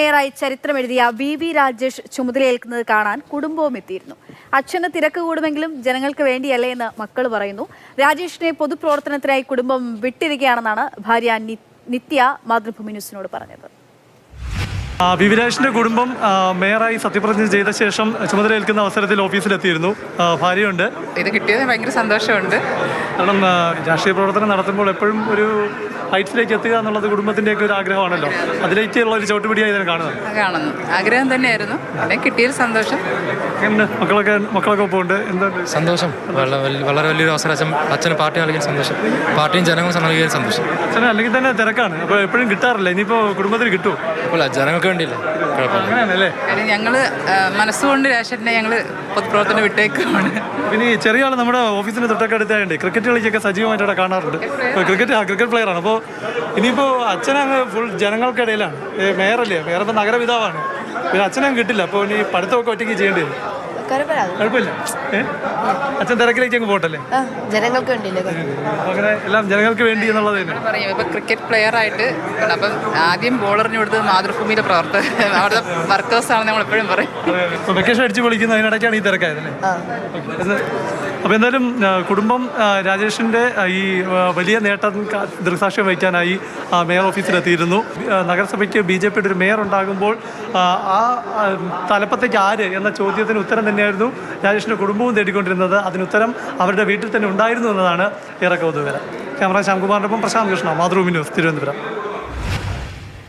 മേയറായി ചരിത്രമെഴുതിയ V Rajesh ചുമതലയേൽക്കുന്നത് കാണാൻ കുടുംബവും എത്തിയിരുന്നു. അച്ഛന് തിരക്ക് കൂടുമെങ്കിലും ജനങ്ങൾക്ക് വേണ്ടിയല്ലേ എന്ന് മക്കൾ പറയുന്നു. രാജേഷിനെ പൊതുപ്രവർത്തനത്തിനായി കുടുംബം വിട്ടിരിക്കുകയാണെന്നാണ് ഭാര്യ നിത്യ മാതൃഭൂമി ന്യൂസിനോട് പറഞ്ഞത്. വി രാജേഷിന്റെ കുടുംബം മേയറായി സത്യപ്രതിജ്ഞ ചെയ്ത ശേഷം ചുമതലയേൽക്കുന്ന അവസരത്തിൽ ഓഫീസിലെത്തിയിരുന്നു. ഭാര്യയുണ്ട്. ഇത് കിട്ടിയത് ഭയങ്കര സന്തോഷമുണ്ട്. കാരണം രാഷ്ട്രീയ പ്രവർത്തനം നടത്തുമ്പോൾ എപ്പോഴും ഒരു ഹൈറ്റ്സിലേക്ക് എത്തുക എന്നുള്ളത് കുടുംബത്തിൻ്റെയൊക്കെ ഒരു ആഗ്രഹമാണല്ലോ. അതിലേക്കുള്ള ഒരു ചവിട്ടുപിടിയായി ഇതിനെ കാണുന്നു. ആഗ്രഹം തന്നെയായിരുന്നു. പിന്നെ കിട്ടിയൊരു സന്തോഷം. മക്കളൊക്കെ പോകുന്നുണ്ട്. എന്താ സന്തോഷം? വളരെ വലിയൊരു അവസരം. അച്ഛന് പാർട്ടി നൽകിയ സന്തോഷം, പാർട്ടിയും ജനങ്ങളും നൽകിയ സന്തോഷം. അച്ഛന് അല്ലെങ്കിൽ തന്നെ തിരക്കാണ്, അപ്പോൾ എപ്പോഴും കിട്ടാറില്ല. ഇനിയിപ്പോൾ കുടുംബത്തിന് കിട്ടുമോ? അല്ല, ജനങ്ങൾക്ക് വേണ്ടിയില്ല. അങ്ങനെയാണല്ലേ? ഞങ്ങൾ മനസ്സുകൊണ്ട് രാജേഷിനെ ഞങ്ങൾ പൊതുപ്രവർത്തനം വിട്ടേക്കാണ്. പിന്നെ ഈ ചെറിയ ആൾ നമ്മുടെ ഓഫീസിന് തൊട്ടൊക്കെ അടുത്തായതുകൊണ്ട് ക്രിക്കറ്റ് കളിക്കൊക്കെ സജീവമായിട്ട് അവിടെ കാണാറുണ്ട്. ക്രിക്കറ്റ് പ്ലെയറാണ്. അപ്പോൾ ഇനിയിപ്പോൾ അച്ഛനങ്ങ് ഫുൾ ജനങ്ങൾക്കിടയിലാണ്. മേയറല്ലേ, മേയർ ഇപ്പം നഗരപിതാവാണ്. പിന്നെ അച്ഛനങ്ങ് കിട്ടില്ല. അപ്പോൾ ഇനി പഠിത്തമൊക്കെ ഒറ്റയ്ക്ക് ചെയ്യേണ്ടി വരും. കുഴപ്പമില്ല. അച്ഛൻ തിരക്കിലേക്ക് അങ്ങ് പോട്ടല്ലേ? ജനങ്ങൾക്ക് വേണ്ടിയില്ലേ? അങ്ങനെ എല്ലാം ജനങ്ങൾക്ക് വേണ്ടി എന്നുള്ളത് തന്നെ പറയും. ഇപ്പം ക്രിക്കറ്റ് പ്ലെയർ ആയിട്ട് അപ്പം ആദ്യം ബോളറിന് കൊടുത്തത് മാതൃഭൂമിയിലെ പ്രവർത്തകർ, അവിടുത്തെ വർക്കേഴ്സാണ് നമ്മൾ എപ്പോഴും പറയും. വെക്കേഷൻ അടിച്ച് പൊളിക്കുന്ന അതിനിടയ്ക്കാണ് ഈ തിരക്കായതല്ലേ? അപ്പോൾ എന്തായാലും കുടുംബം രാജേഷിൻ്റെ ഈ വലിയ നേട്ടം ദൃക്സാക്ഷ്യം വഹിക്കാനായി മേയർ ഓഫീസിലെത്തിയിരുന്നു. നഗരസഭയ്ക്ക് BJPയുടെ ഒരു മേയർ ഉണ്ടാകുമ്പോൾ ആ തലപ്പത്തേക്ക് ആര് എന്ന ചോദ്യത്തിന് ഉത്തരം തന്നെയായിരുന്നു രാജേഷിൻ്റെ കുടുംബവും തേടിക്കൊണ്ടിരുന്നത്. അതിനുത്തരം അവരുടെ വീട്ടിൽ തന്നെ ഉണ്ടായിരുന്നു എന്നതാണ് ഏറെ കൗതുകകരം. ക്യാമറ ശ്യാംകുമാറിനൊപ്പം പ്രശാന്ത് കൃഷ്ണ, മാതൃഭൂമി ന്യൂസ്, തിരുവനന്തപുരം.